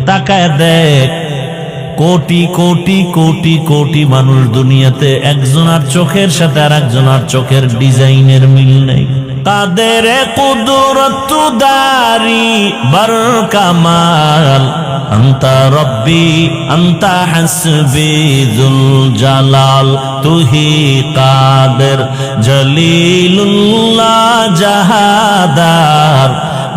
তাকায় দেখ, কোটি কোটি কোটি কোটি মানুষ দুনিয়াতে, একজনের চোখের সাথে আর একজনের চোখের ডিজাইনের মিল নেই। কাদের কুদরত দারি বার কামাল, আন্তা রব্বি আন্তা হাসবি যুল জালাল, তুহি কাদের জলিলুল্লাহ জাহাদার,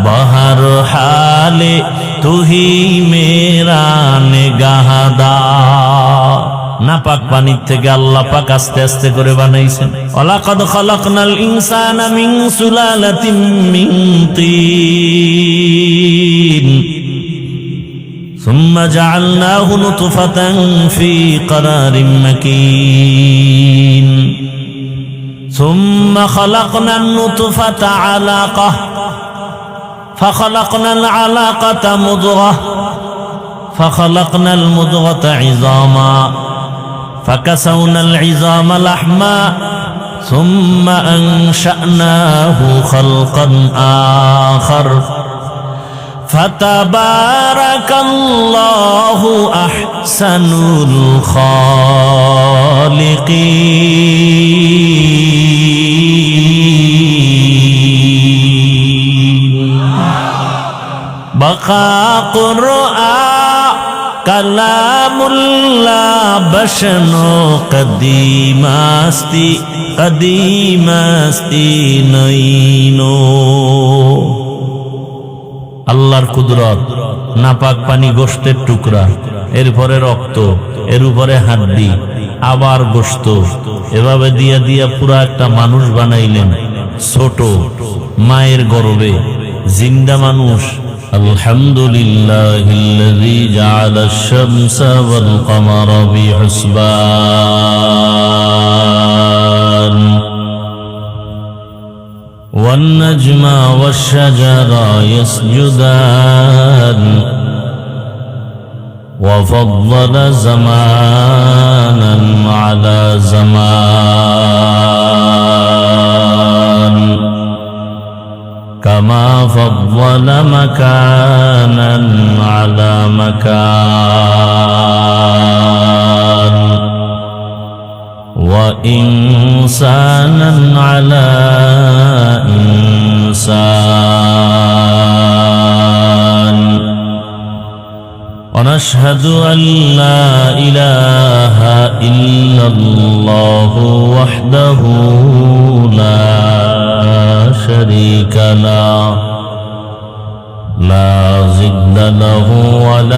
বহর হালে তুহি মেরা নিগাহদার। নাপাক পানির থেকে আল্লাহ পাক আস্তে আস্তে করে বানাইছেন। ওয়ালাকাদ খালাকনাল ইনসানা মিন সুলালাতিন মিন তিন, সুম্মা জাআলনাহু নুতফাতান ফি ক্বারারিন মাকিন, সুম্মা খালাকনান নুতফাতা আলাকাহ, فخلقنا العلاقة مضغة، فخلقنا المضغة عظاما، فكسونا العظام لحما، ثم أنشأناه خلقا آخر، فتبارك الله أحسن الخالقين। بقى قرآن কালামুল্লাহ বসনো কদিমাস্তি কদিমাস্তি নইনো। আল্লাহর কুদরত, নাপাক পানি গোশতের টুকরা, এরপরে রক্ত, এর উপরে হাড্ডি, আবার গোশত, এভাবে দিয়া দিয়া পুরা একটা মানুষ বানাইলেন, ছোট মায়ের গর্ভে জিন্দা মানুষ। আলহামদুলিল্লাহিল্লাযী জাআলাশ শামসা ওয়াল কমারা বিহুসবান, ওয়ান নাজমা ওয়াশ শাজারা ইয়াসজুদান, ওয়া ফাদ্দালা জামানান আলা জামান, كما فضل مكانا على مكان، وإنسانا على إنسان، ونشهد أن لا إله إلا الله وحده لا شريك له، لا ضد له ولا